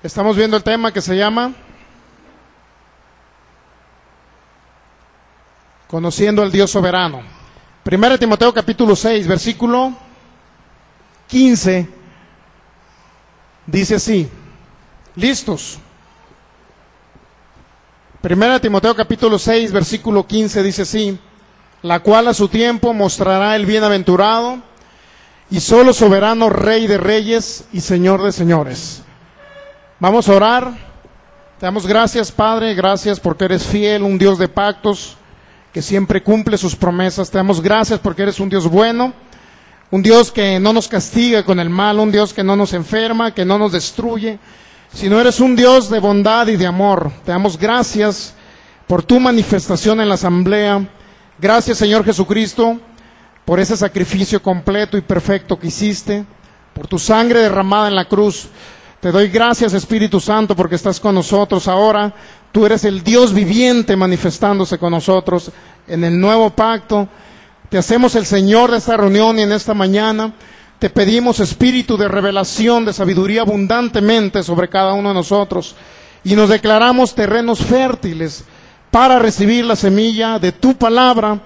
Estamos viendo el tema que se llama Conociendo al Dios Soberano. 1 Timoteo capítulo 6, versículo 15, dice así. ¿Listos? 1 Timoteo capítulo 6, versículo 15 dice así: la cual a su tiempo mostrará el bienaventurado y solo soberano Rey de reyes y Señor de señores. Vamos a orar. Te damos gracias, Padre, gracias porque eres fiel, un Dios de pactos que siempre cumple sus promesas. Te damos gracias porque eres un Dios bueno, un Dios que no nos castiga con el mal, un Dios que no nos enferma, que no nos destruye, sino eres un Dios de bondad y de amor. Te damos gracias por tu manifestación en la asamblea. Gracias, Señor Jesucristo, por ese sacrificio completo y perfecto que hiciste, por tu sangre derramada en la cruz. Te doy gracias, Espíritu Santo, porque estás con nosotros ahora. Tú eres el Dios viviente manifestándose con nosotros en el nuevo pacto. Te hacemos el Señor de esta reunión y en esta mañana te pedimos espíritu de revelación, de sabiduría abundantemente sobre cada uno de nosotros. Y nos declaramos terrenos fértiles para recibir la semilla de tu palabra.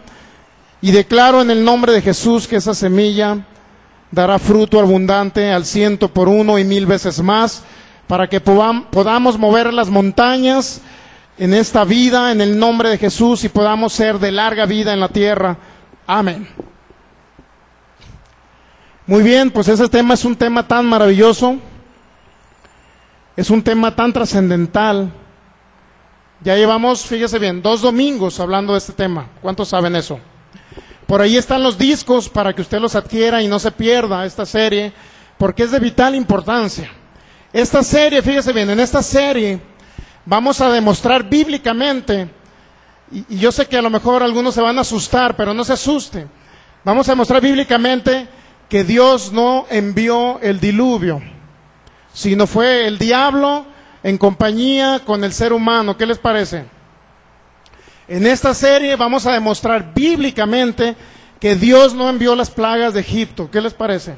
Y declaro en el nombre de Jesús que esa semilla dará fruto abundante al 100 por 1 y 1000 veces más, para que podamos mover las montañas en esta vida, en el nombre de Jesús, y podamos ser de larga vida en la tierra. Amén. Muy bien, pues ese tema es un tema tan maravilloso, es un tema tan trascendental. Ya llevamos, fíjese bien, 2 domingos hablando de este tema. ¿Cuántos saben eso? Por ahí están los discos para que usted los adquiera y no se pierda esta serie, porque es de vital importancia. Esta serie, fíjese bien, en esta serie vamos a demostrar bíblicamente, y yo sé que a lo mejor algunos se van a asustar, pero no se asusten. Vamos a demostrar bíblicamente que Dios no envió el diluvio, sino fue el diablo en compañía con el ser humano. ¿Qué les parece? En esta serie vamos a demostrar bíblicamente que Dios no envió las plagas de Egipto. ¿Qué les parece?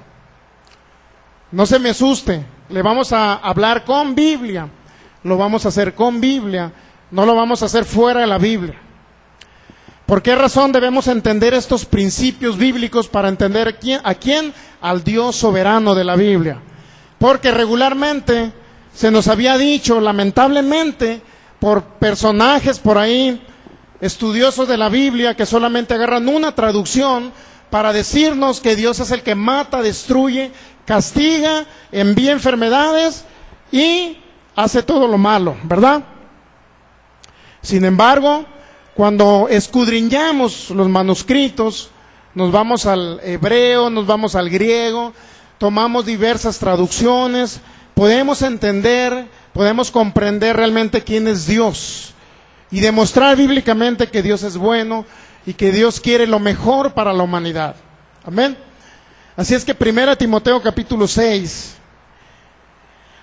No se me asuste, le vamos a hablar con Biblia, lo vamos a hacer con Biblia, no lo vamos a hacer fuera de la Biblia. ¿Por qué razón debemos entender estos principios bíblicos para entender a quién? Al Dios soberano de la Biblia. Porque regularmente se nos había dicho, lamentablemente, por personajes por ahí, estudiosos de la Biblia, que solamente agarran una traducción para decirnos que Dios es el que mata, destruye, castiga, envía enfermedades y hace todo lo malo, ¿verdad? Sin embargo, cuando escudriñamos los manuscritos, nos vamos al hebreo, nos vamos al griego, tomamos diversas traducciones, podemos entender, podemos comprender realmente quién es Dios y demostrar bíblicamente que Dios es bueno y que Dios quiere lo mejor para la humanidad. Amén. Así es que 1 Timoteo capítulo 6,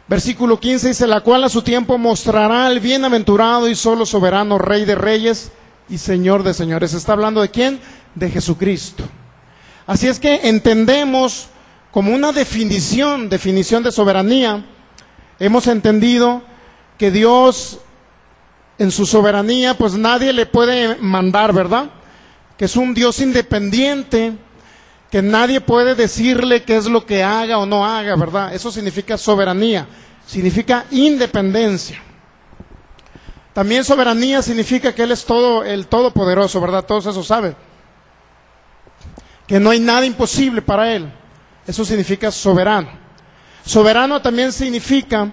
versículo 15 dice: la cual a su tiempo mostrará al bienaventurado y solo soberano Rey de reyes y Señor de señores. Está hablando de ¿quién? De Jesucristo. Así es que entendemos como una definición de soberanía, hemos entendido que Dios en su soberanía pues nadie le puede mandar, ¿verdad? Que es un Dios independiente, que nadie puede decirle qué es lo que haga o no haga, ¿verdad? Eso significa soberanía, significa independencia. También soberanía significa que Él es el todopoderoso, ¿verdad? Todos eso saben. Que no hay nada imposible para Él. Eso significa soberano. Soberano también significa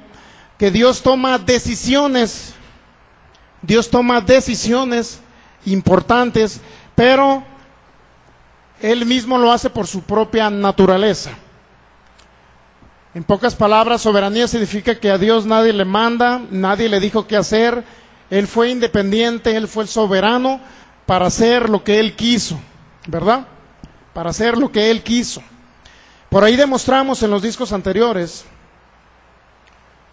que Dios toma decisiones. Dios toma decisiones importantes, pero Él mismo lo hace por su propia naturaleza. En pocas palabras, soberanía significa que a Dios nadie le manda, nadie le dijo qué hacer. Él fue independiente, Él fue el soberano para hacer lo que Él quiso, ¿verdad? Para hacer lo que Él quiso. Por ahí demostramos en los discos anteriores,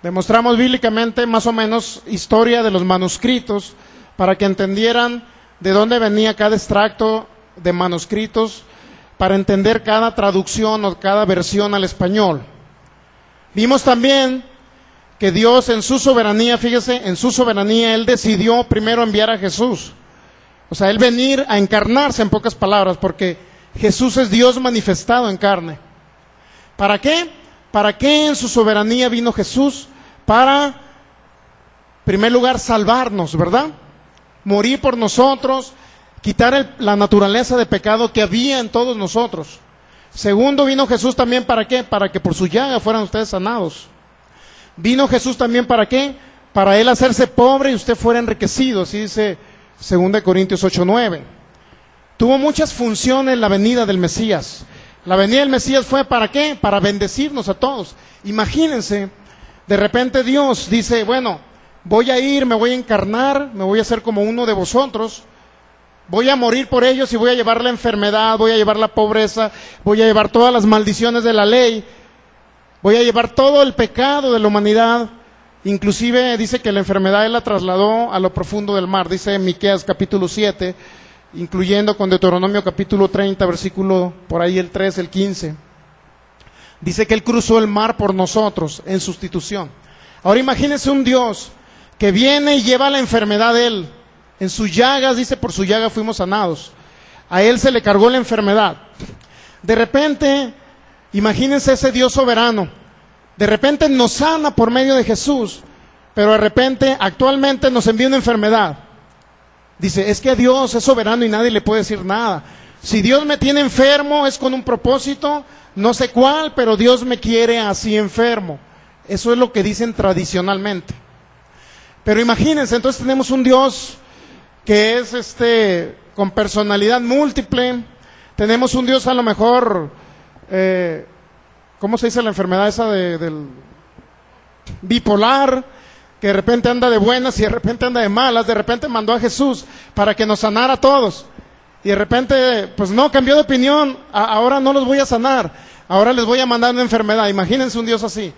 demostramos bíblicamente más o menos historia de los manuscritos para que entendieran de dónde venía cada extracto de manuscritos, para entender cada traducción o cada versión al español. Vimos también que Dios en su soberanía, fíjese, en su soberanía Él decidió primero enviar a Jesús. O sea, Él venir a encarnarse, en pocas palabras, porque Jesús es Dios manifestado en carne. ¿Para qué? ¿Para qué en su soberanía vino Jesús? Para, en primer lugar, salvarnos, ¿verdad? Morir por nosotros, quitar la naturaleza de pecado que había en todos nosotros. Segundo, vino Jesús también ¿para qué? Para que por su llaga fueran ustedes sanados. Vino Jesús también ¿para qué? Para Él hacerse pobre y usted fuera enriquecido, así dice 2 Corintios 8:9. Tuvo muchas funciones la venida del Mesías. La venida del Mesías fue ¿para qué? Para bendecirnos a todos. Imagínense, de repente Dios dice, bueno, voy a ir, me voy a encarnar, me voy a hacer como uno de vosotros, voy a morir por ellos y voy a llevar la enfermedad, voy a llevar la pobreza, voy a llevar todas las maldiciones de la ley, voy a llevar todo el pecado de la humanidad. Inclusive dice que la enfermedad Él la trasladó a lo profundo del mar, dice Miqueas capítulo 7, incluyendo con Deuteronomio capítulo 30, versículo por ahí el 3, el 15. Dice que Él cruzó el mar por nosotros en sustitución. Ahora imagínense un Dios que viene y lleva la enfermedad de Él. En sus llagas, dice, por su llaga fuimos sanados. A Él se le cargó la enfermedad. De repente, imagínense ese Dios soberano. De repente nos sana por medio de Jesús, pero de repente, actualmente nos envía una enfermedad. Dice, es que Dios es soberano y nadie le puede decir nada. Si Dios me tiene enfermo es con un propósito, no sé cuál, pero Dios me quiere así enfermo. Eso es lo que dicen tradicionalmente. Pero imagínense, entonces tenemos un Dios que es con personalidad múltiple. Tenemos un Dios a lo mejor, ¿cómo se dice la enfermedad esa del bipolar? Que de repente anda de buenas y de repente anda de malas. De repente mandó a Jesús para que nos sanara a todos. Y de repente, pues no, cambió de opinión. Ahora no los voy a sanar. Ahora les voy a mandar una enfermedad. Imagínense un Dios así.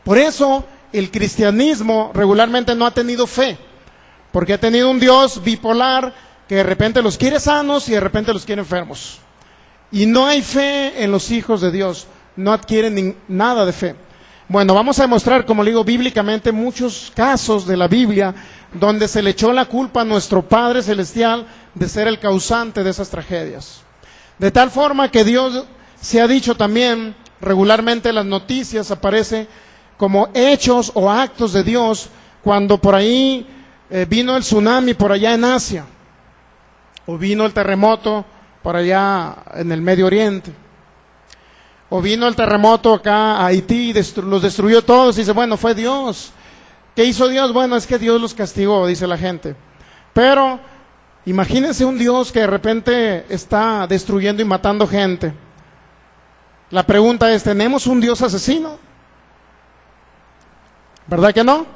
Por eso el cristianismo regularmente no ha tenido fe. Porque ha tenido un Dios bipolar que de repente los quiere sanos y de repente los quiere enfermos. Y no hay fe en los hijos de Dios. No adquieren nada de fe. Bueno, vamos a demostrar, como le digo, bíblicamente muchos casos de la Biblia donde se le echó la culpa a nuestro Padre Celestial de ser el causante de esas tragedias. De tal forma que Dios se ha dicho también, regularmente en las noticias aparece como hechos o actos de Dios cuando por ahí vino el tsunami por allá en Asia, o vino el terremoto por allá en el Medio Oriente, o vino el terremoto acá a Haití y los destruyó todos. Y dice, bueno, fue Dios. ¿Qué hizo Dios? Bueno, es que Dios los castigó, dice la gente. Pero imagínense un Dios que de repente está destruyendo y matando gente. La pregunta es, ¿tenemos un Dios asesino? ¿Verdad que no?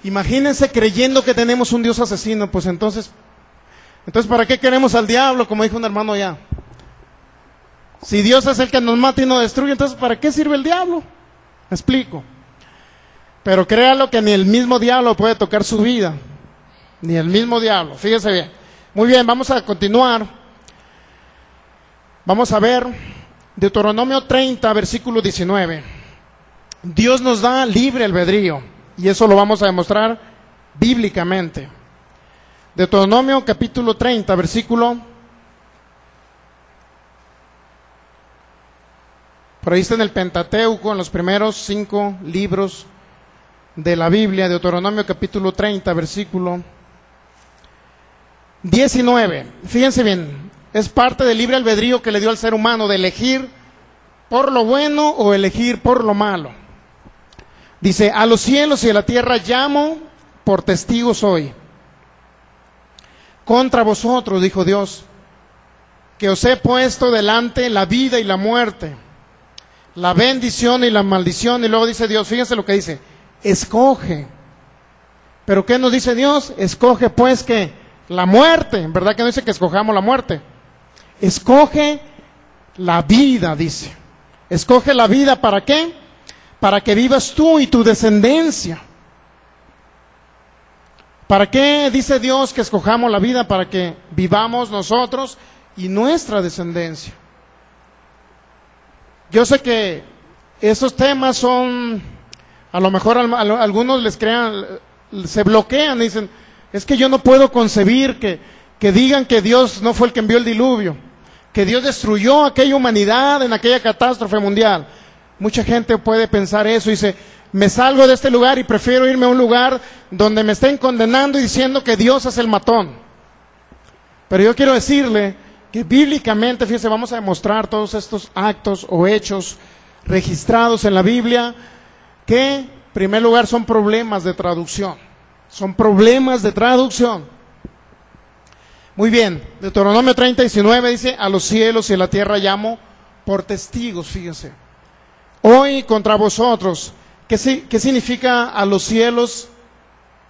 Imagínense creyendo que tenemos un Dios asesino, pues entonces ¿para qué queremos al diablo? Como dijo un hermano allá. Si Dios es el que nos mata y nos destruye, entonces ¿para qué sirve el diablo? Me explico. Pero créalo que ni el mismo diablo puede tocar su vida. Ni el mismo diablo. Fíjese bien. Muy bien, vamos a continuar. Vamos a ver Deuteronomio 30, versículo 19. Dios nos da libre albedrío. Y eso lo vamos a demostrar bíblicamente. Deuteronomio capítulo 30, versículo... Por ahí está en el Pentateuco, en los primeros 5 libros de la Biblia, Deuteronomio capítulo 30, versículo 19. Fíjense bien, es parte del libre albedrío que le dio al ser humano de elegir por lo bueno o elegir por lo malo. Dice, a los cielos y a la tierra llamo por testigos hoy. Contra vosotros, dijo Dios, que os he puesto delante la vida y la muerte, la bendición y la maldición. Y luego dice Dios, fíjense lo que dice, escoge. ¿Pero qué nos dice Dios? Escoge pues que la muerte, ¿verdad que no dice que escojamos la muerte? Escoge la vida, dice. Escoge la vida, ¿para qué? Para que vivas tú y tu descendencia. ¿Para qué dice Dios que escojamos la vida? Para que vivamos nosotros y nuestra descendencia. Yo sé que esos temas son A lo mejor algunos les crean, se bloquean y dicen, es que yo no puedo concebir que digan que Dios no fue el que envió el diluvio, que Dios destruyó aquella humanidad en aquella catástrofe mundial. Mucha gente puede pensar eso y dice, me salgo de este lugar y prefiero irme a un lugar donde me estén condenando y diciendo que Dios es el matón. Pero yo quiero decirle que bíblicamente, fíjese, vamos a demostrar todos estos actos o hechos registrados en la Biblia, que en primer lugar son problemas de traducción. Son problemas de traducción. Muy bien, Deuteronomio 30:19 dice, a los cielos y a la tierra llamo por testigos, fíjense. Hoy contra vosotros, ¿qué significa a los cielos?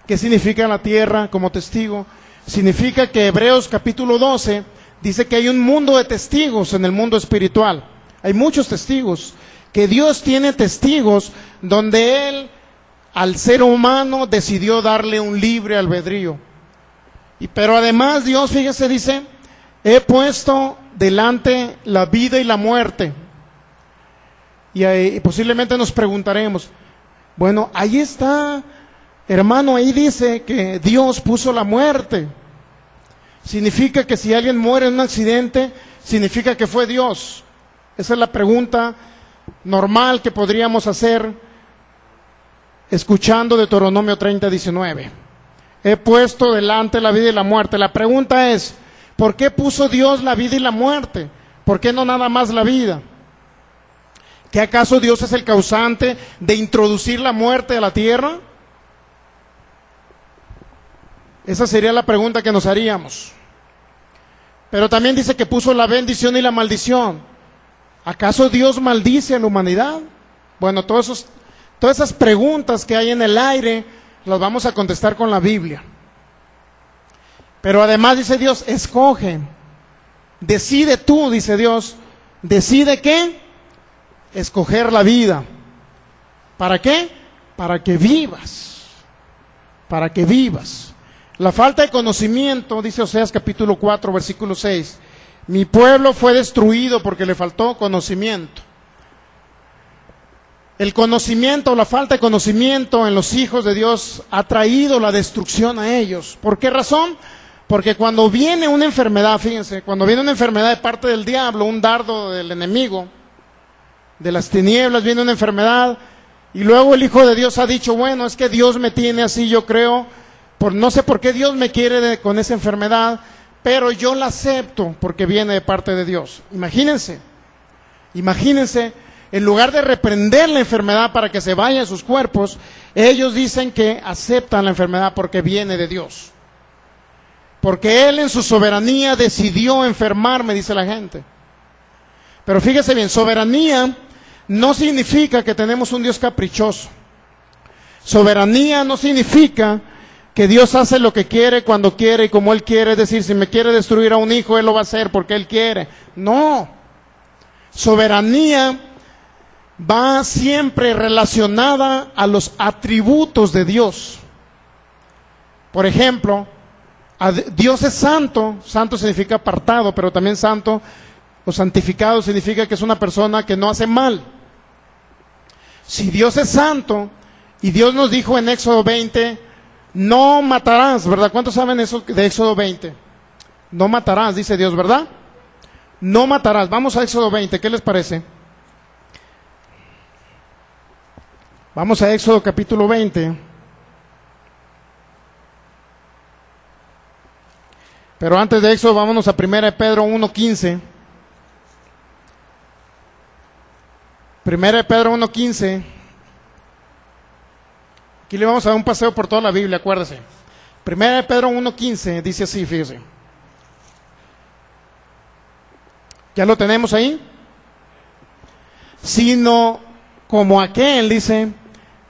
¿Qué significa la tierra como testigo? Significa que Hebreos capítulo 12 dice que hay un mundo de testigos en el mundo espiritual. Hay muchos testigos, que Dios tiene testigos donde Él al ser humano decidió darle un libre albedrío. Pero además Dios, fíjese, dice, he puesto delante la vida y la muerte. Y posiblemente nos preguntaremos, bueno, ahí está, hermano, ahí dice que Dios puso la muerte. Significa que si alguien muere en un accidente, significa que fue Dios. Esa es la pregunta normal que podríamos hacer escuchando Deuteronomio 30:19. He puesto delante la vida y la muerte. La pregunta es, ¿por qué puso Dios la vida y la muerte? ¿Por qué no nada más la vida? ¿Que acaso Dios es el causante de introducir la muerte a la tierra? Esa sería la pregunta que nos haríamos. Pero también dice que puso la bendición y la maldición. ¿Acaso Dios maldice a la humanidad? Bueno, todas esas preguntas que hay en el aire las vamos a contestar con la Biblia. Pero además dice Dios, escoge, decide tú, dice Dios, ¿decide qué? Escoger la vida. ¿Para qué? Para que vivas. Para que vivas. La falta de conocimiento, dice Oseas capítulo 4, versículo 6. Mi pueblo fue destruido porque le faltó conocimiento. El conocimiento, la falta de conocimiento en los hijos de Dios ha traído la destrucción a ellos. ¿Por qué razón? Porque cuando viene una enfermedad, fíjense, cuando viene una enfermedad de parte del diablo, un dardo del enemigo, de las tinieblas, viene una enfermedad, y luego el Hijo de Dios ha dicho, bueno, es que Dios me tiene así, yo creo, no sé por qué Dios me quiere con esa enfermedad, pero yo la acepto porque viene de parte de Dios. Imagínense, en lugar de reprender la enfermedad para que se vaya a sus cuerpos, ellos dicen que aceptan la enfermedad porque viene de Dios. Porque Él en su soberanía decidió enfermarme, dice la gente. Pero fíjese bien, soberanía no significa que tenemos un Dios caprichoso. Soberanía no significa que Dios hace lo que quiere, cuando quiere y como Él quiere. Es decir, si me quiere destruir a un hijo, Él lo va a hacer porque Él quiere. No. Soberanía va siempre relacionada a los atributos de Dios. Por ejemplo, Dios es santo. Santo significa apartado, pero también santo o santificado significa que es una persona que no hace mal. Si Dios es santo, y Dios nos dijo en Éxodo 20, no matarás, ¿verdad? ¿Cuántos saben eso de Éxodo 20? No matarás, dice Dios, ¿verdad? No matarás. Vamos a Éxodo 20, ¿qué les parece? Vamos a Éxodo capítulo 20. Pero antes de Éxodo, vámonos a 1 Pedro 1:15. 1 Pedro 1:15. Aquí le vamos a dar un paseo por toda la Biblia, acuérdese. 1 Pedro 1:15 dice así, fíjese. ¿Ya lo tenemos ahí? Sino como aquel, dice,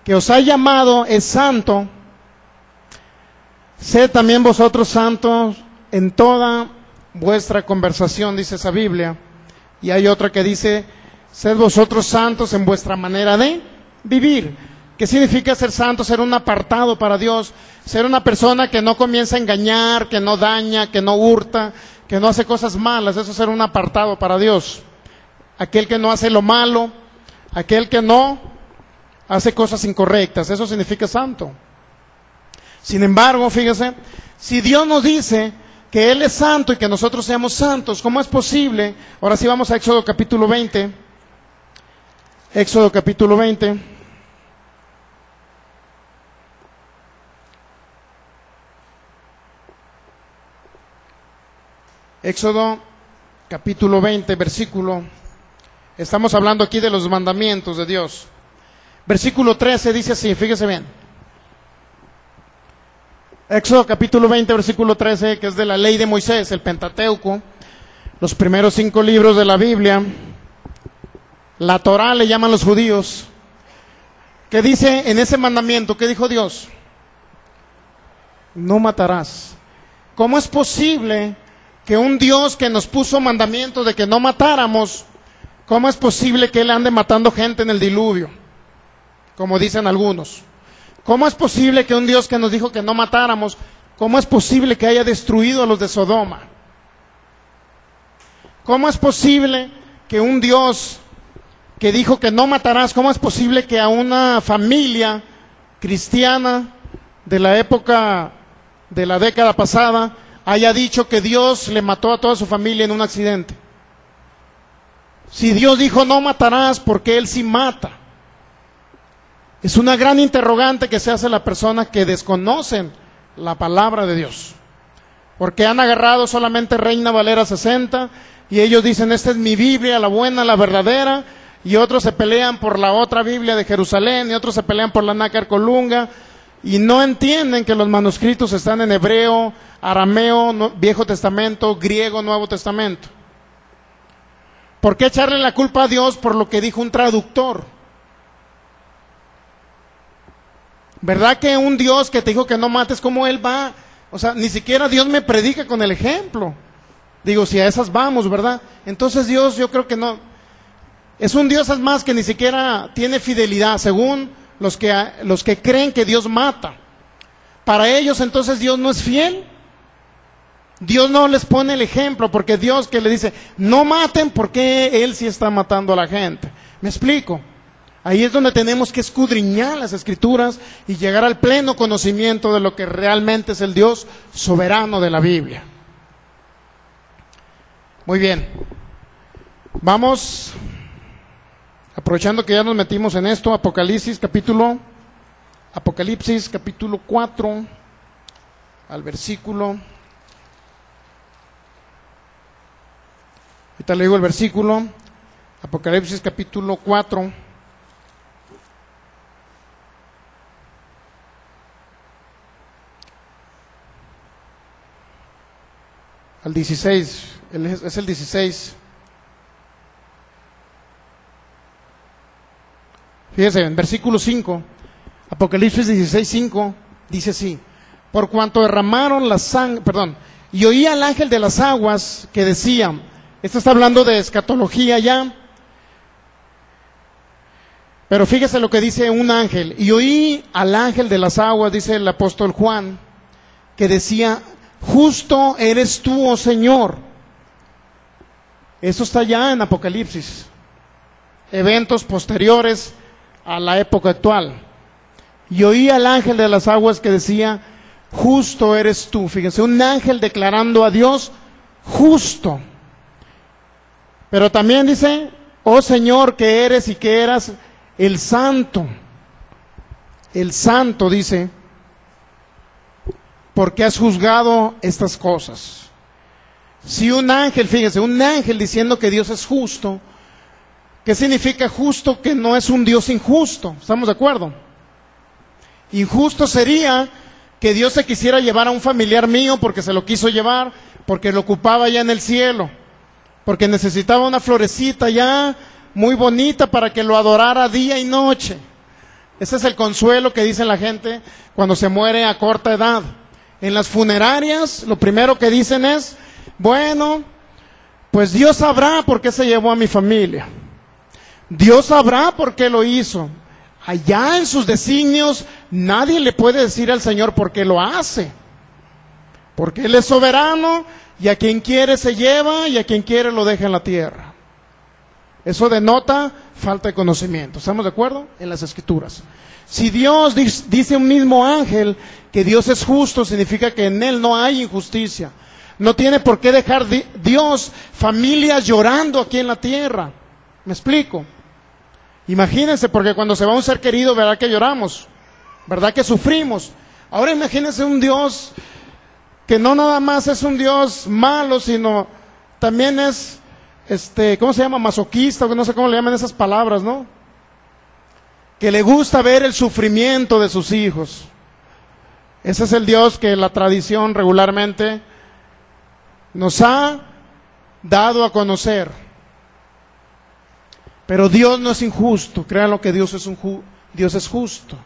que os ha llamado es santo, sed también vosotros santos en toda vuestra conversación, dice esa Biblia. Y hay otra que dice, sed vosotros santos en vuestra manera de vivir. ¿Qué significa ser santo? Ser un apartado para Dios, ser una persona que no comienza a engañar, que no daña, que no hurta, que no hace cosas malas. Eso es ser un apartado para Dios. Aquel que no hace lo malo, aquel que no hace cosas incorrectas, eso significa santo. Sin embargo, fíjese, si Dios nos dice que Él es santo y que nosotros seamos santos, ¿cómo es posible? Ahora sí vamos a Éxodo capítulo 20. Éxodo capítulo 20. Éxodo capítulo 20, versículo. Estamos hablando aquí de los mandamientos de Dios. Versículo 13 dice así, fíjese bien. Éxodo capítulo 20, versículo 13, que es de la ley de Moisés, el Pentateuco, los primeros 5 libros de la Biblia. La Torá le llaman los judíos. ¿Qué dice en ese mandamiento? ¿Qué dijo Dios? No matarás. ¿Cómo es posible que un Dios que nos puso mandamiento de que no matáramos, cómo es posible que Él ande matando gente en el diluvio? Como dicen algunos. ¿Cómo es posible que un Dios que nos dijo que no matáramos, cómo es posible que haya destruido a los de Sodoma? ¿Cómo es posible que un Dios que dijo que no matarás, cómo es posible que a una familia cristiana de la época de la década pasada haya dicho que Dios le mató a toda su familia en un accidente? Si Dios dijo no matarás, ¿por qué Él sí mata? Es una gran interrogante que se hace a la persona que desconocen la palabra de Dios. Porque han agarrado solamente Reina Valera 60 y ellos dicen, esta es mi Biblia, la buena, la verdadera, y otros se pelean por la otra Biblia de Jerusalén, y otros se pelean por la Nácar Colunga, y no entienden que los manuscritos están en hebreo, arameo, Viejo Testamento, griego, Nuevo Testamento. ¿Por qué echarle la culpa a Dios por lo que dijo un traductor? ¿Verdad que un Dios que te dijo que no mates, cómo Él va? O sea, ni siquiera Dios me predica con el ejemplo. Digo, si a esas vamos, ¿verdad? Entonces Dios, yo creo que no. Es un Dios, es más, que ni siquiera tiene fidelidad, según los que creen que Dios mata. Para ellos, entonces, Dios no es fiel. Dios no les pone el ejemplo, porque Dios que le dice, no maten, porque Él sí está matando a la gente. ¿Me explico? Ahí es donde tenemos que escudriñar las Escrituras y llegar al pleno conocimiento de lo que realmente es el Dios soberano de la Biblia. Muy bien. Vamos, aprovechando que ya nos metimos en esto, Apocalipsis capítulo 4, al versículo. Ahorita le digo el versículo. Apocalipsis capítulo 4. Al 16, es el 16. Fíjese, en versículo 5, Apocalipsis 16, 5, dice así: por cuanto derramaron la sangre, y oí al ángel de las aguas que decía, esto está hablando de escatología ya, pero fíjese lo que dice un ángel, y oí al ángel de las aguas, dice el apóstol Juan, que decía, justo eres tú, oh Señor. Eso está ya en Apocalipsis, eventos posteriores a la época actual. Y oí al ángel de las aguas que decía, justo eres tú. Fíjense, un ángel declarando a Dios justo. Pero también dice, oh Señor, que eres y que eras el santo. El santo, dice, porque has juzgado estas cosas. Si un ángel, fíjense, un ángel diciendo que Dios es justo, ¿qué significa justo? Que no es un Dios injusto. ¿Estamos de acuerdo? Injusto sería que Dios se quisiera llevar a un familiar mío porque se lo quiso llevar, porque lo ocupaba ya en el cielo, porque necesitaba una florecita ya muy bonita para que lo adorara día y noche. Ese es el consuelo que dice la gente cuando se muere a corta edad. En las funerarias, lo primero que dicen es, bueno, pues Dios sabrá por qué se llevó a mi familia. Dios sabrá por qué lo hizo. Allá en sus designios, nadie le puede decir al Señor por qué lo hace. Porque Él es soberano y a quien quiere se lleva y a quien quiere lo deja en la tierra. Eso denota falta de conocimiento. ¿Estamos de acuerdo? En las Escrituras. Si Dios dice un mismo ángel que Dios es justo, significa que en Él no hay injusticia. No tiene por qué dejar Dios familias llorando aquí en la tierra. ¿Me explico? Imagínense, porque cuando se va un ser querido, ¿verdad que lloramos? ¿Verdad que sufrimos? Ahora imagínense un Dios que no nada más es un Dios malo, sino también es, ¿cómo se llama? Masoquista, no sé cómo le llaman esas palabras, ¿no? Que le gusta ver el sufrimiento de sus hijos. Ese es el Dios que la tradición regularmente nos ha dado a conocer. Pero Dios no es injusto, créanlo que Dios es justo.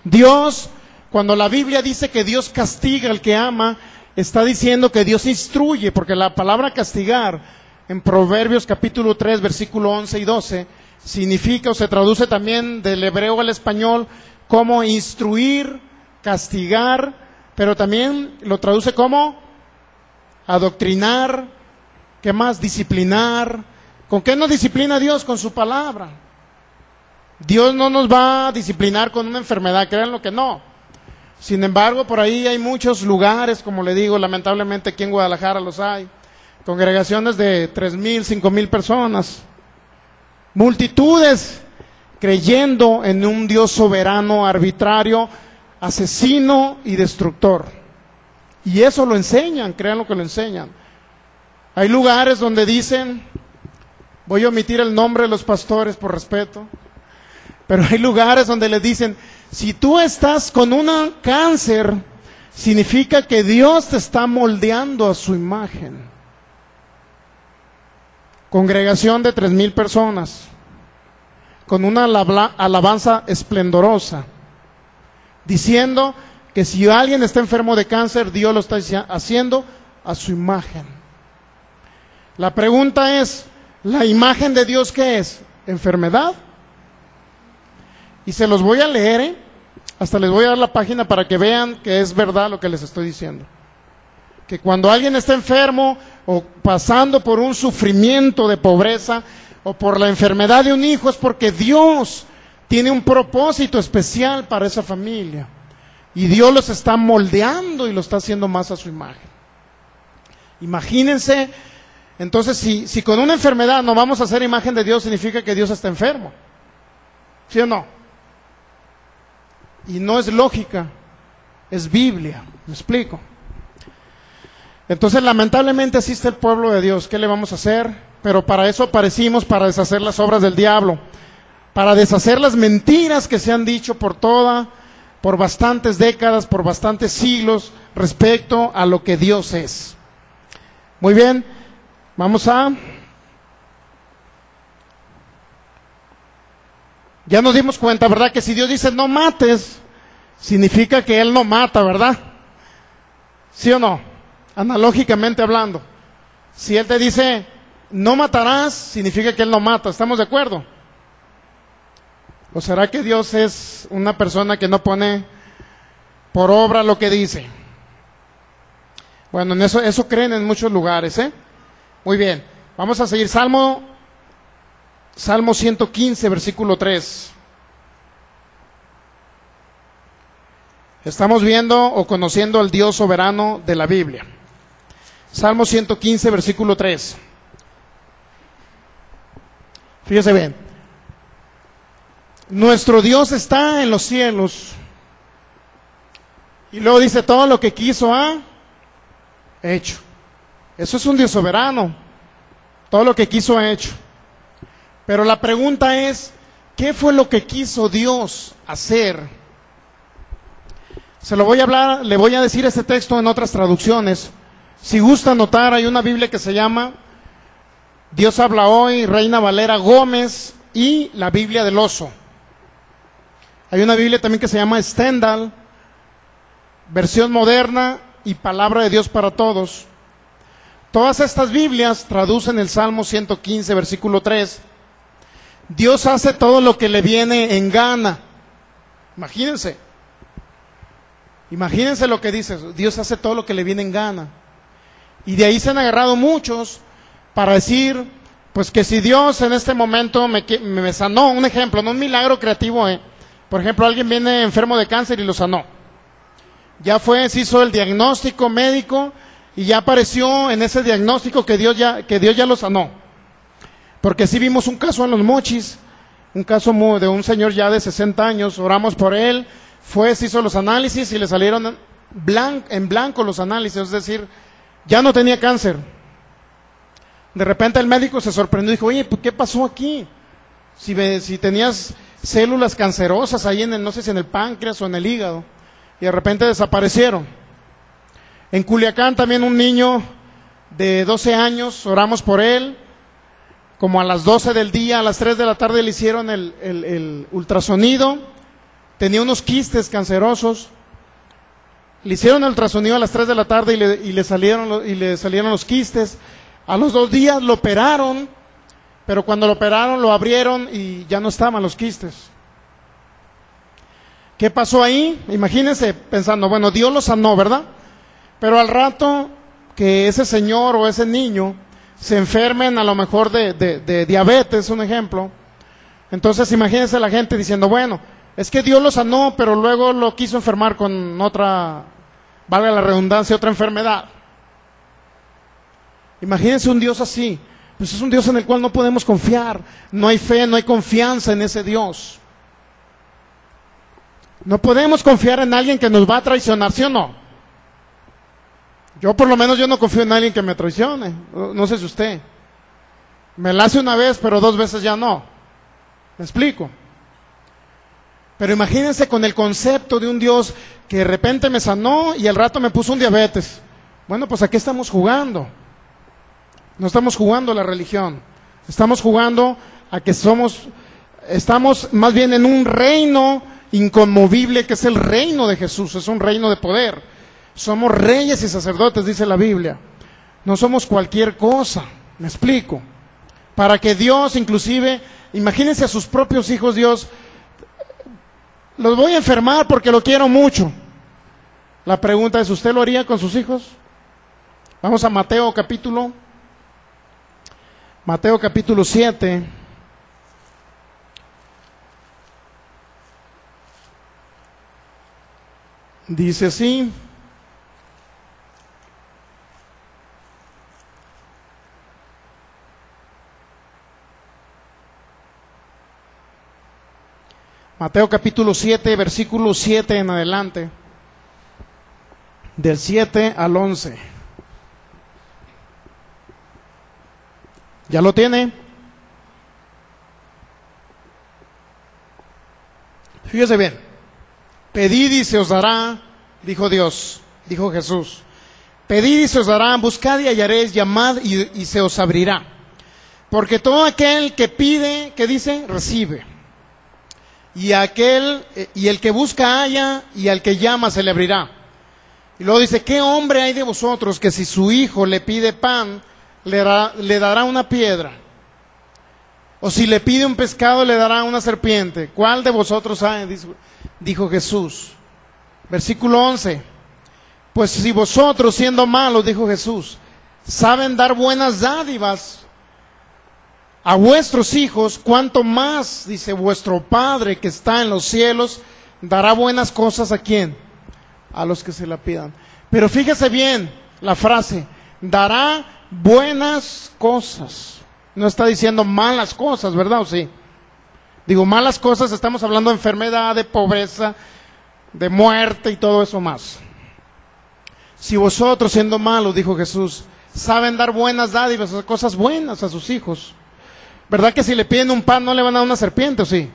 Dios, cuando la Biblia dice que Dios castiga al que ama, está diciendo que Dios instruye, porque la palabra castigar en Proverbios capítulo 3, versículo 11 y 12, significa o se traduce también del hebreo al español como instruir, castigar, pero también lo traduce como adoctrinar, ¿qué más? Disciplinar. ¿Con qué nos disciplina Dios? Con su palabra. Dios no nos va a disciplinar con una enfermedad, créanlo que no. Sin embargo, por ahí hay muchos lugares, como le digo, lamentablemente aquí en Guadalajara los hay, congregaciones de 3,000, 5,000 personas, multitudes creyendo en un Dios soberano, arbitrario, asesino y destructor. Y eso lo enseñan, créanlo que lo enseñan. Hay lugares donde dicen, voy a omitir el nombre de los pastores por respeto, pero hay lugares donde les dicen, si tú estás con un cáncer, significa que Dios te está moldeando a su imagen. Congregación de 3,000 personas, con una alabanza esplendorosa, diciendo que si alguien está enfermo de cáncer, Dios lo está haciendo a su imagen. La pregunta es, ¿la imagen de Dios qué es? ¿Enfermedad? Y se los voy a leer, hasta les voy a dar la página para que vean que es verdad lo que les estoy diciendo. Que cuando alguien está enfermo o pasando por un sufrimiento de pobreza o por la enfermedad de un hijo, es porque Dios tiene un propósito especial para esa familia. Y Dios los está moldeando y lo está haciendo más a su imagen. Imagínense, entonces si con una enfermedad no vamos a hacer imagen de Dios, significa que Dios está enfermo. ¿Sí o no? Y no es lógica, es Biblia, ¿me explico? Entonces lamentablemente así está el pueblo de Dios. ¿Qué le vamos a hacer? Pero para eso aparecimos, para deshacer las obras del diablo, para deshacer las mentiras que se han dicho por bastantes décadas, por bastantes siglos, respecto a lo que Dios es. Muy bien, vamos a... Ya nos dimos cuenta, ¿verdad? Que si Dios dice no mates, significa que Él no mata, ¿verdad? ¿Sí o no? Analógicamente hablando. Si Él te dice no matarás, significa que Él no mata. ¿Estamos de acuerdo? ¿O será que Dios es una persona que no pone por obra lo que dice? Bueno, en eso creen en muchos lugares, ¿eh? Muy bien, vamos a seguir. Salmo 115, versículo 3. Estamos viendo o conociendo al Dios soberano de la Biblia. Salmo 115, versículo 3. Fíjese bien. Nuestro Dios está en los cielos. Y luego dice, todo lo que quiso ha hecho. Eso es un Dios soberano. Todo lo que quiso ha hecho. Pero la pregunta es, ¿qué fue lo que quiso Dios hacer? Se lo voy a hablar, le voy a decir este texto en otras traducciones. Si gusta anotar, hay una Biblia que se llama Dios habla hoy, Reina Valera Gómez y la Biblia del Oso. Hay una Biblia también que se llama Stendhal, versión moderna y Palabra de Dios para Todos. Todas estas Biblias traducen el Salmo 115, versículo 3. Dios hace todo lo que le viene en gana. Imagínense lo que dice, Dios hace todo lo que le viene en gana. Y de ahí se han agarrado muchos para decir Pues que si Dios en este momento me sanó, un ejemplo, no un milagro creativo, por ejemplo, alguien viene enfermo de cáncer y lo sanó. Ya se hizo el diagnóstico médico y ya apareció en ese diagnóstico que Dios ya lo sanó. Porque sí vimos un caso en Los Mochis, un caso de un señor ya de 60 años, oramos por él, se hizo los análisis y le salieron en blanco los análisis, es decir, ya no tenía cáncer. De repente el médico se sorprendió y dijo, oye, ¿qué pasó aquí? Si tenías células cancerosas ahí no sé si en el páncreas o en el hígado, y de repente desaparecieron. En Culiacán también un niño de 12 años, oramos por él, como a las 12 del día, a las 3 de la tarde le hicieron el ultrasonido, tenía unos quistes cancerosos, le hicieron el ultrasonido a las 3 de la tarde y le salieron los quistes. A los 2 días lo operaron, pero cuando lo operaron lo abrieron y ya no estaban los quistes. ¿Qué pasó ahí? Imagínense pensando, bueno, Dios lo sanó, ¿verdad? Pero al rato que ese señor o ese niño se enfermen a lo mejor de diabetes, un ejemplo, entonces imagínense la gente diciendo, bueno, es que Dios lo sanó, pero luego lo quiso enfermar con otra, valga la redundancia, otra enfermedad. Imagínense un Dios así, pues es un Dios en el cual no podemos confiar, no hay fe, no hay confianza en ese Dios. No podemos confiar en alguien que nos va a traicionar, ¿sí o no? Yo por lo menos no confío en alguien que me traicione, no sé si usted. Me la hace una vez, pero 2 veces ya no. ¿Me explico? Pero imagínense con el concepto de un Dios que de repente me sanó y al rato me puso un diabetes. Bueno, pues aquí estamos jugando. No estamos jugando la religión, estamos jugando a que estamos más bien en un reino inconmovible que es el reino de Jesús, es un reino de poder. Somos reyes y sacerdotes, dice la Biblia. No somos cualquier cosa, me explico. Para que Dios, inclusive, imagínense a sus propios hijos, Dios, los voy a enfermar porque lo quiero mucho. La pregunta es, ¿usted lo haría con sus hijos? Vamos a Mateo capítulo 7. Dice así. Mateo capítulo 7, versículo 7 en adelante. Del 7 al 11. ¿Ya lo tiene? Fíjese bien. Pedid y se os dará, dijo Dios, dijo Jesús. Pedid y se os dará, buscad y hallaréis, llamad y se os abrirá. Porque todo aquel que pide, ¿qué dice? Recibe. Y el que busca halla, y al que llama se le abrirá. Y luego dice, ¿qué hombre hay de vosotros que si su hijo le pide pan, le dará una piedra? O si le pide un pescado, le dará una serpiente. ¿Cuál de vosotros hay? Dijo Jesús. Versículo 11. Pues si vosotros, siendo malos, dijo Jesús, saben dar buenas dádivas a vuestros hijos, cuánto más, dice, vuestro Padre que está en los cielos, dará buenas cosas ¿a quién? A los que se la pidan. Pero fíjese bien la frase, dará buenas cosas. No está diciendo malas cosas, ¿verdad? ¿O sí? Digo, malas cosas, estamos hablando de enfermedad, de pobreza, de muerte y todo eso más. Si vosotros, siendo malos, dijo Jesús, saben dar buenas dádivas, cosas buenas a sus hijos, ¿verdad que si le piden un pan no le van a dar una serpiente, o sí?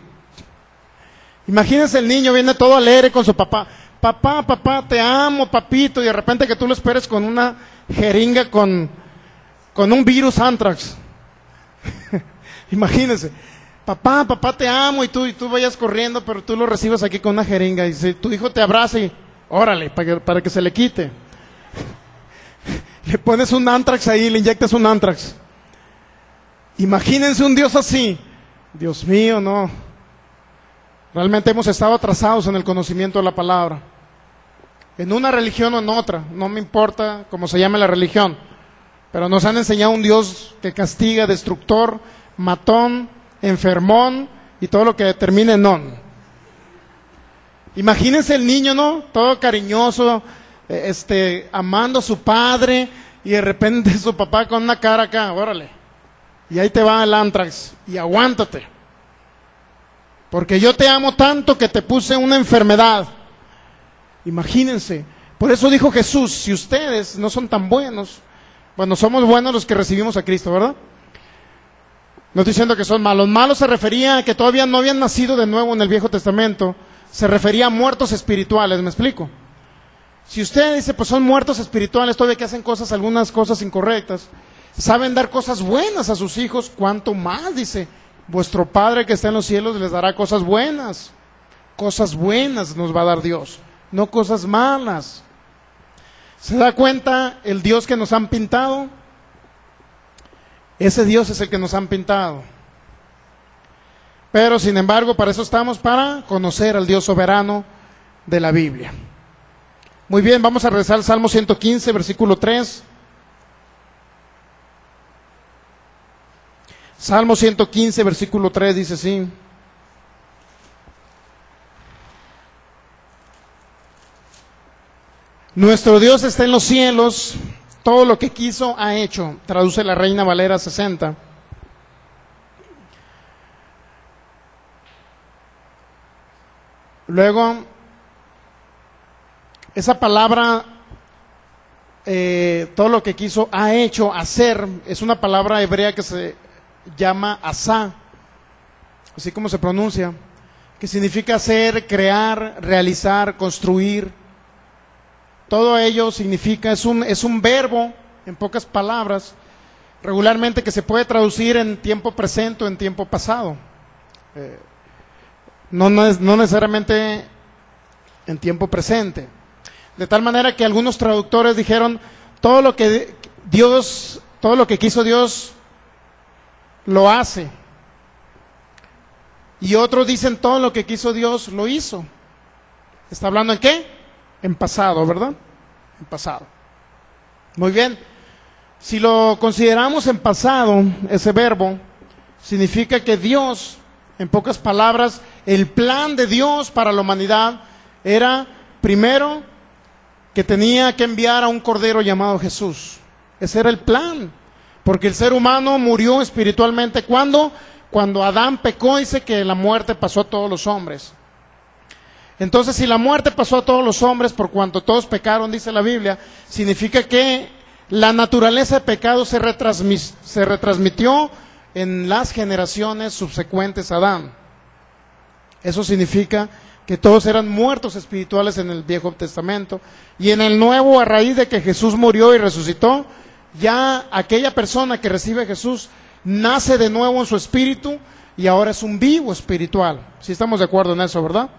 Imagínense el niño, viene todo alegre con su papá. Papá, te amo, papito, y de repente que tú lo esperes con una jeringa con un virus anthrax. Imagínense, papá, te amo, y tú vayas corriendo, pero tú lo recibes aquí con una jeringa, y si tu hijo te abraza y, órale, para que se le quite. Le pones un anthrax ahí, le inyectas un anthrax. Imagínense un Dios así. Dios mío, no. Realmente hemos estado atrasados en el conocimiento de la palabra. En una religión o en otra, no me importa cómo se llame la religión, Pero nos han enseñado un Dios que castiga, destructor, matón, enfermón y todo lo que termine en on. Imagínense el niño, ¿no? Todo cariñoso, amando a su padre, y de repente su papá con una cara acá, órale. Y ahí te va el Antrax, y aguántate. Porque yo te amo tanto que te puse una enfermedad. Imagínense. Por eso dijo Jesús, si ustedes no son tan buenos, bueno, somos buenos los que recibimos a Cristo, ¿verdad? No estoy diciendo que son malos. Malos se refería a que todavía no habían nacido de nuevo en el Viejo Testamento. Se refería a muertos espirituales, ¿me explico? Si usted dice, pues son muertos espirituales, todavía que hacen cosas, algunas cosas incorrectas, saben dar cosas buenas a sus hijos, ¿cuánto más? Dice, vuestro Padre que está en los cielos les dará cosas buenas. Cosas buenas nos va a dar Dios, no cosas malas. ¿Se da cuenta el Dios que nos han pintado? Ese Dios es el que nos han pintado. Pero sin embargo, para eso estamos, para conocer al Dios soberano de la Biblia. Muy bien, vamos a regresar al Salmo 115, versículo 3. Salmo 115, versículo 3 dice así. Nuestro Dios está en los cielos, todo lo que quiso ha hecho. Traduce la Reina Valera 60. Luego, esa palabra, todo lo que quiso ha hecho, hacer, es una palabra hebrea que se llama asá, así como se pronuncia, que significa hacer, crear, realizar, construir. Todo ello significa, es un verbo, en pocas palabras, regularmente que se puede traducir en tiempo presente o en tiempo pasado. No necesariamente en tiempo presente. De tal manera que algunos traductores dijeron, todo lo que quiso Dios, lo hace. Y otros dicen, todo lo que quiso Dios, lo hizo. ¿Está hablando en qué? En pasado, ¿verdad? En pasado. Muy bien. Si lo consideramos en pasado, ese verbo, significa que Dios, en pocas palabras, el plan de Dios para la humanidad era, primero, que tenía que enviar a un cordero llamado Jesús. Ese era el plan. Porque el ser humano murió espiritualmente. ¿Cuándo? Cuando Adán pecó, dice que la muerte pasó a todos los hombres. Entonces, si la muerte pasó a todos los hombres, por cuanto todos pecaron, dice la Biblia, significa que la naturaleza de pecado se retransmitió en las generaciones subsecuentes a Adán. Eso significa que todos eran muertos espirituales en el Viejo Testamento. Y en el Nuevo, a raíz de que Jesús murió y resucitó, ya aquella persona que recibe a Jesús nace de nuevo en su espíritu y ahora es un vivo espiritual. Si estamos de acuerdo en eso, ¿verdad?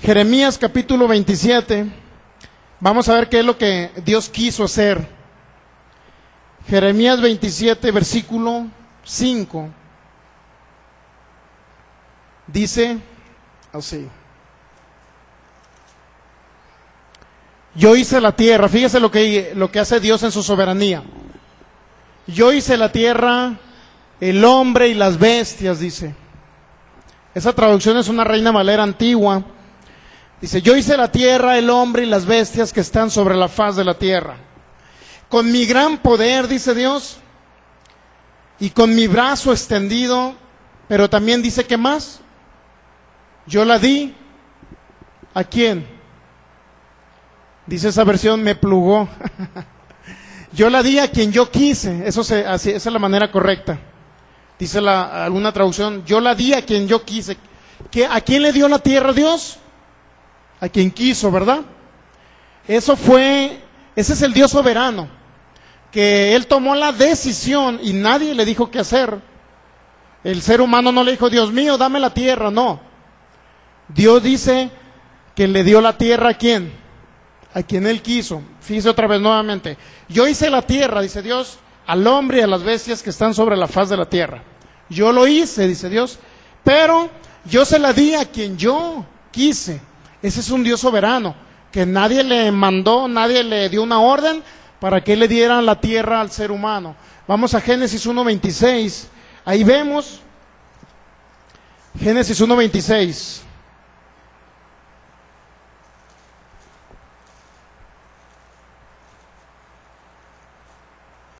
Jeremías capítulo 27, vamos a ver qué es lo que Dios quiso hacer. Jeremías 27, versículo 5, dice así: yo hice la tierra. Fíjese lo que hace Dios en su soberanía. Yo hice la tierra, el hombre y las bestias, dice. Esa traducción es una Reina Valera antigua. Dice, yo hice la tierra, el hombre y las bestias que están sobre la faz de la tierra. Con mi gran poder, dice Dios, y con mi brazo extendido, pero también dice, ¿qué más? Yo la di, ¿a quién? Dice esa versión, me plugó. Yo la di a quien yo quise. Esa es la manera correcta. Dice alguna traducción, yo la di a quien yo quise. ¿A quién le dio la tierra Dios? A quien quiso, ¿verdad? Ese es el Dios soberano, que Él tomó la decisión y nadie le dijo qué hacer. El ser humano no le dijo, Dios mío, dame la tierra, no. Dios dice que le dio la tierra, ¿a quién? A quien Él quiso. Fíjese otra vez nuevamente, yo hice la tierra, dice Dios, al hombre y a las bestias que están sobre la faz de la tierra. Yo lo hice, dice Dios, pero yo se la di a quien yo quise. Ese es un Dios soberano, que nadie le mandó, nadie le dio una orden para que le dieran la tierra al ser humano. Vamos a Génesis 1:26. Ahí vemos Génesis 1:26.